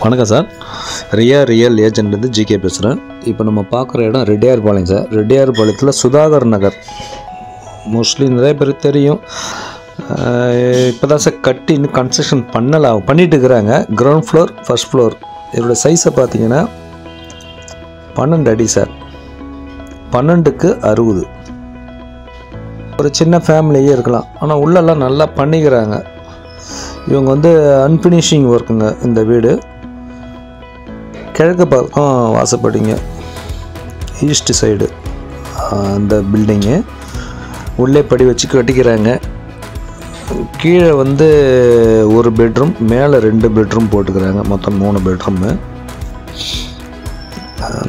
வணக்கம் sir. Real ஏஜென்ட்லேருந்து GK பேசுகிறேன். இப்போ நம்ம பார்க்குற இடம் ரெட்டியார்பாளையம் சார். ரெட்டியார்பாளையத்தில் சுதாகர் நகர் மோஸ்ட்லி நிறைய பேருக்கு தெரியும். இப்போ தான் சார் கட்டி இன்னும் கன்ஸ்ட்ரக்ஷன் பண்ணிட்டு இருக்கிறாங்க. Ground floor, first floor. இதோட சைஸை பார்த்தீங்கன்னா 12 அடி சார். 12க்கு 60. ஒரு சின்ன ஃபேமிலியே இருக்கலாம். ஆனால் உள்ளெல்லாம் நல்லா பண்ணிக்கிறாங்க. இவங்க வந்து அன்ஃபினிஷிங் ஒர்க்குங்க. இந்த வீடு கிழக்கு பக்கம் வாசப்படிங்க, ஈஸ்ட் சைடு அந்த பில்டிங்கு. உள்ளே படி வச்சு கட்டிக்கிறாங்க. கீழே வந்து ஒரு பெட்ரூம், மேலே 2 பெட்ரூம் போட்டுக்கிறாங்க. மொத்தம் 3 பெட்ரூமு.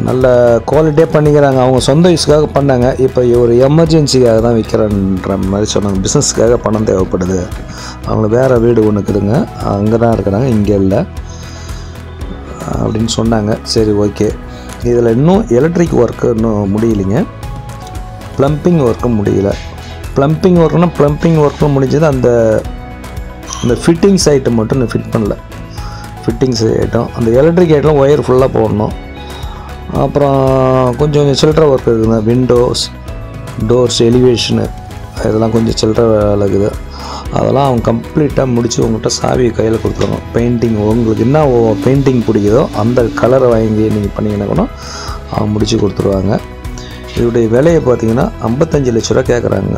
நல்ல குவாலிட்டியாக பண்ணிக்கிறாங்க. அவங்க சொந்த யூஸ்க்காக பண்ணாங்க. இப்போ ஒரு எமர்ஜென்சிக்காக தான் விற்கிறன்ற மாதிரி சொன்னாங்க. பிஸ்னஸ்க்காக பணம் தேவைப்படுது. அவங்களுக்கு வேறு வீடு ஒன்று இருக்குதுங்க, அங்கே தான் இருக்கிறாங்க, இங்கே இல்லை அப்படின்னு சொன்னாங்க. சரி, ஓகே. இதில் இன்னும் எலக்ட்ரிக் ஒர்க்கு இன்னும் முடியலைங்க. ப்ளம்பிங் ஒர்க்கும் முடியல. ப்ளம்பிங் ஒர்க்கும் முடிஞ்சது. அந்த ஃபிட்டிங்ஸ் ஐட்டம் மட்டும் இன்னும் ஃபிட் பண்ணல. ஃபிட்டிங்ஸ் ஐட்டம், அந்த எலக்ட்ரிக் ஐட்டம் ஒயர் ஃபுல்லாக போடணும். அப்புறம் கொஞ்சம் சில்லற ஒர்க் இருக்குதுங்க. விண்டோஸ், டோர்ஸ், எலிவேஷனு, இதெல்லாம் கொஞ்சம் சில்லற வேலை இருக்குது. அதெல்லாம் அவங்க கம்ப்ளீட்டாக முடித்து உங்கள்கிட்ட சாவியை கையில் கொடுத்துருவாங்க. பெயிண்டிங் உங்களுக்கு என்ன பெயிண்டிங் பிடிக்குதோ அந்த கலரை வாங்கி நீங்கள் பண்ணிங்கன்னா கூட அவங்க முடித்து கொடுத்துருவாங்க. இதோடைய விலையை பார்த்தீங்கன்னா 55 லட்ச ரூபா கேட்குறாங்க.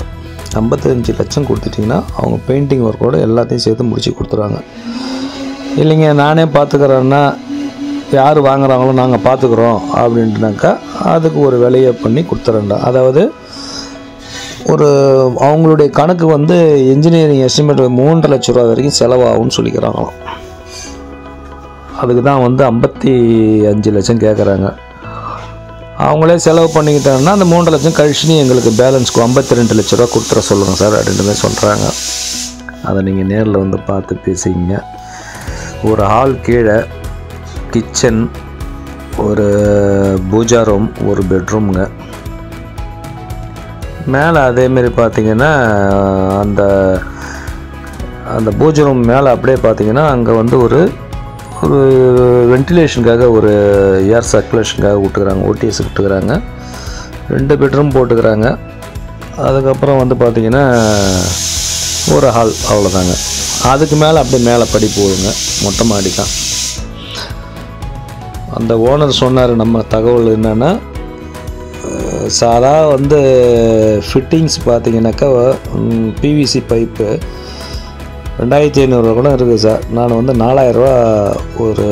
55 லட்சம் கொடுத்துட்டிங்கன்னா அவங்க பெயிண்டிங் ஒர்க்கோடு எல்லாத்தையும் சேர்த்து முடித்து கொடுத்துருவாங்க. இல்லைங்க நானே பார்த்துக்கிறேன்னா யார் வாங்குகிறாங்களோ நாங்கள் பார்த்துக்குறோம் அப்படின்ட்டுனாக்கா அதுக்கு ஒரு விலையை பண்ணி கொடுத்துறேன்டா. அதாவது அவங்களுடைய கணக்கு வந்து இன்ஜினியரிங் எஸ்டிமேட் 3 லட்ச ரூபா வரைக்கும் செலவாகும்னு சொல்லிக்கிறாங்களாம். அதுக்கு தான் வந்து 55 லட்சம் கேட்குறாங்க. அவங்களே செலவு பண்ணிக்கிட்டாங்கன்னா அந்த 3 லட்சம் கழிச்சுன்னு எங்களுக்கு பேலன்ஸ்க்கு 52 லட்ச ரூபா கொடுத்துற சொல்லுங்கள் சார் அப்படின்ற மாதிரி சொல்கிறாங்க. அதை நீங்கள் நேரில் வந்து பார்த்து பேசிக்கிங்க. ஒரு ஹால், கீழே கிச்சன், ஒரு பூஜா ரூம், ஒரு பெட்ரூமுங்க. மேலே அதேமாரி பார்த்திங்கன்னா அந்த பூஜை ரூம் மேலே அப்படியே பார்த்திங்கன்னா அங்கே வந்து ஒரு வென்டிலேஷனுக்காக, ஒரு ஏர் சர்க்குலேஷனுக்காக விட்டுக்கிறாங்க, ஓடிஎஸ் விட்டுக்கிறாங்க. 2 பெட்ரூம் போட்டுக்கிறாங்க. அதுக்கப்புறம் வந்து பார்த்திங்கன்னா ஒரு ஹால், அவ்வளோதாங்க. அதுக்கு மேலே அப்படியே மேலே படி போகுங்க, மொட்டை மாடி தான். அந்த ஓனர் சொன்னார் நம்ம தகவல் என்னென்னா, சாதா வந்து ஃபிட்டிங்ஸ் பார்த்தீங்கன்னாக்கா பிவிசி பைப்பு 2500 கூட இருக்குது சார். நான் வந்து 4000 ரூபா, ஒரு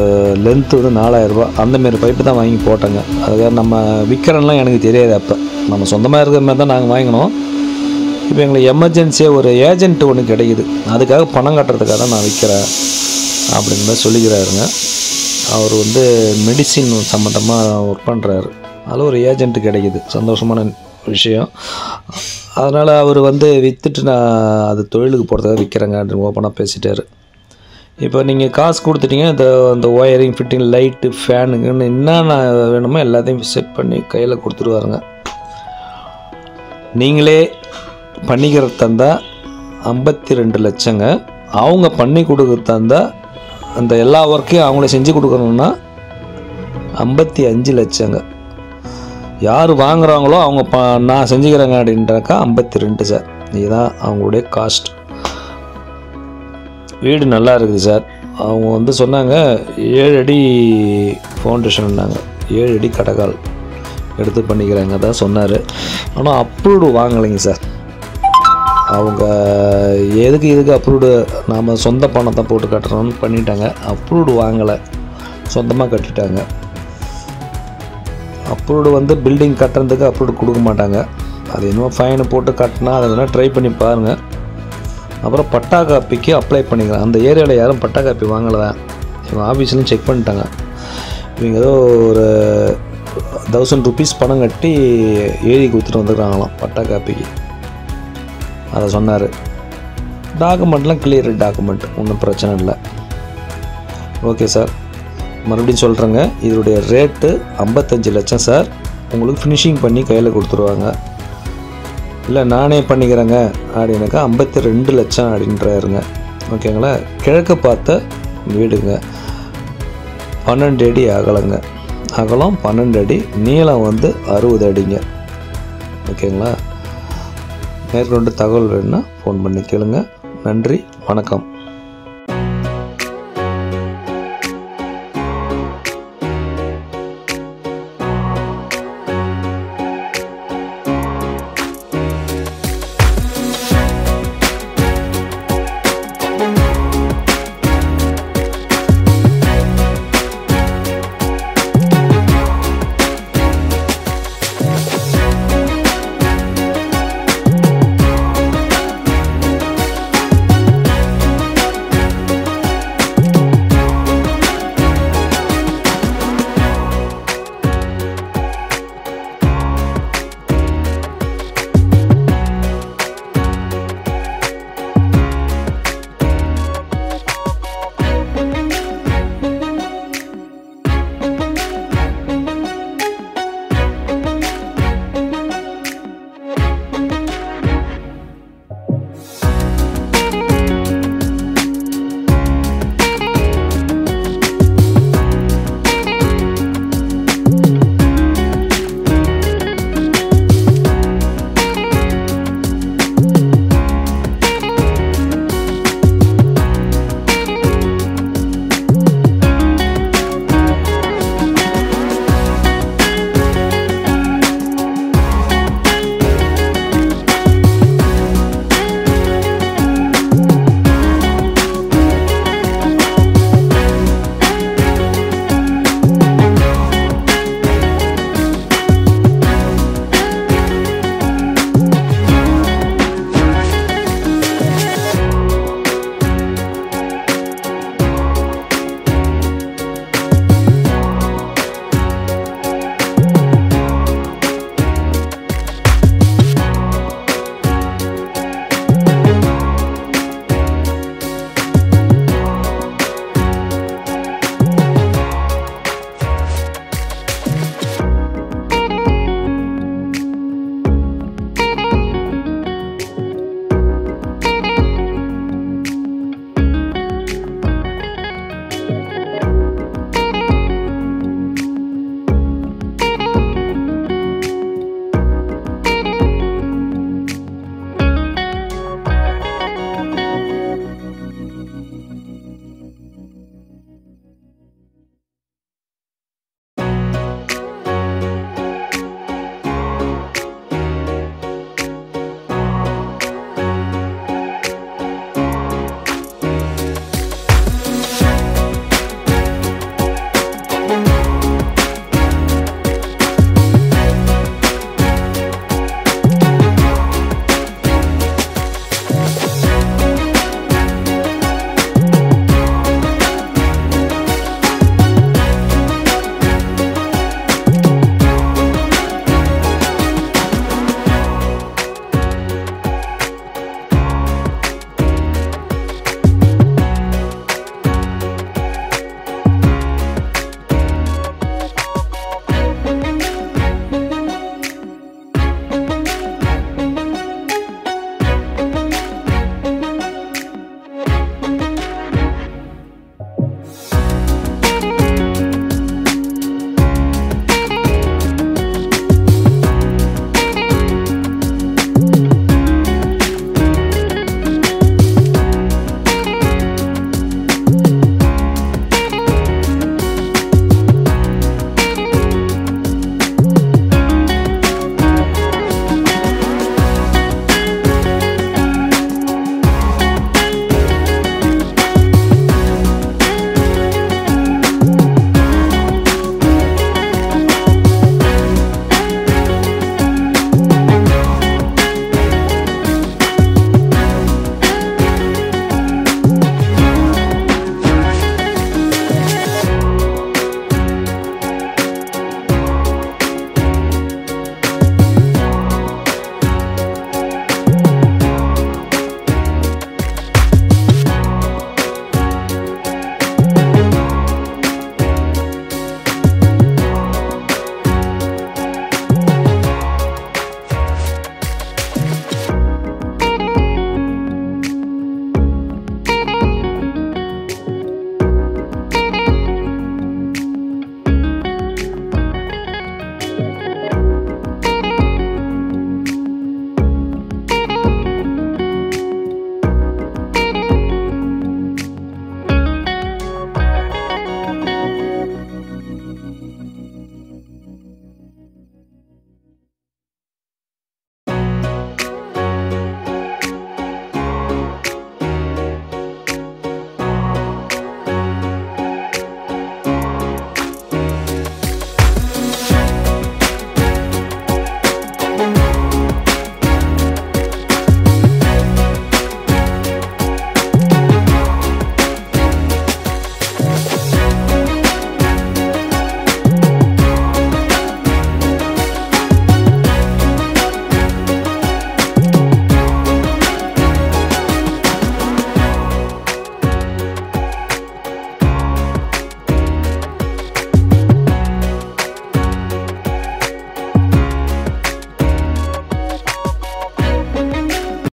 லென்த்து வந்து 4000 ரூபா, அந்தமாரி பைப்பு தான் வாங்கி போட்டேங்க. அதுக்காக நம்ம விற்கிறோம்லாம் எனக்கு தெரியாது. அப்போ நம்ம சொந்தமாக இருக்கிற மாதிரி தான் நாங்கள் வாங்கினோம். இப்போ எங்களுக்கு எமர்ஜென்சியாக ஒரு ஏஜென்ட் ஒன்று கிடைக்குது, அதுக்காக பணம் கட்டுறதுக்காக தான் நான் விற்கிறேன் அப்படிங்கிற மாதிரி சொல்லிக்கிறாருங்க. அவர் வந்து மெடிசின் சம்மந்தமாக ஒர்க் பண்ணுறாரு. அதில் ஒரு ஏஜென்ட்டு கிடைக்கிது, சந்தோஷமான விஷயம். அதனால் அவர் வந்து விற்றுட்டு நான் அது தொழிலுக்கு போகிறதுக்காக விற்கிறேங்க அப்படின்னு ஓப்பனாக பேசிட்டார். இப்போ நீங்கள் காசு கொடுத்துட்டீங்க, அந்த ஒயரிங், ஃபிட்டிங், லைட்டு, ஃபேனுங்கன்னு என்னென்ன வேணுமோ எல்லாத்தையும் செட் பண்ணி கையில் கொடுத்துருவாருங்க. நீங்களே பண்ணிக்கிறது தந்தால் 52 லட்சங்க. அவங்க பண்ணி கொடுக்குறது தந்தால் அந்த எல்லா ஒர்க்கையும் அவங்களே செஞ்சு கொடுக்கணுன்னா 55 லட்சங்க. யார் வாங்குகிறாங்களோ அவங்க நான் செஞ்சுக்கிறேங்க அப்படின்றாக்கா 52 சார். இதுதான் அவங்களுடைய காஸ்ட். வீடு நல்லா இருக்குது சார். அவங்க வந்து சொன்னாங்க 7 அடி ஃபவுண்டேஷன்னாங்க, 7 அடி கடகால் எடுத்து பண்ணிக்கிறாங்க தான் சொன்னார். ஆனால் அப்ரூவ்டு வாங்கலைங்க சார். அவங்க இதுக்கு அப்ரூவ்டு நாம் சொந்த பணத்தை போட்டு கட்டுறோன்னு பண்ணிட்டாங்க. அப்ரூவ்டு வாங்கலை, சொந்தமாக கட்டிட்டாங்க. அப்ரூவ்டு வந்து பில்டிங் கட்டுறதுக்கு அப்ரூவ்டு கொடுக்க மாட்டாங்க. அது என்னமோ ஃபைனை போட்டு கட்டினா அதை வேணால் ட்ரை பண்ணி பாருங்கள். அப்புறம் பட்டா காப்பிக்கு அப்ளை பண்ணிக்கலாம். அந்த ஏரியாவில் யாரும் பட்டா காப்பி வாங்கலை தான். இவங்க ஆஃபீஸ்லையும் செக் பண்ணிட்டாங்க. இவங்க ஏதோ ஒரு 1000 ருபீஸ் பணம் கட்டி எழுதி கொடுத்துட்டு வந்துக்கிறாங்களாம் பட்டா காப்பிக்கு. அதை சொன்னார். டாக்குமெண்ட்லாம் கிளியர் டாக்குமெண்ட், ஒன்றும் பிரச்சனை இல்லை. ஓகே சார், மறுபடியும் சொல்கிறேங்க. இதோடைய ரேட்டு 55 லட்சம் சார். உங்களுக்கு ஃபினிஷிங் பண்ணி கையில் கொடுத்துருவாங்க. இல்லை நானே பண்ணிக்கிறேங்க அப்படின்னாக்கா 52 லட்சம் அப்படின்றாருங்க. ஓகேங்களா? கிழக்கு பார்த்த வீடுங்க. 12 அடி அகலங்க. அகலம் 12 அடி, நீளம் வந்து 60 அடிங்க. ஓகேங்களா? மேற்கொண்டு தகவல் வேணும்னா ஃபோன் பண்ணி கேளுங்க. நன்றி, வணக்கம்.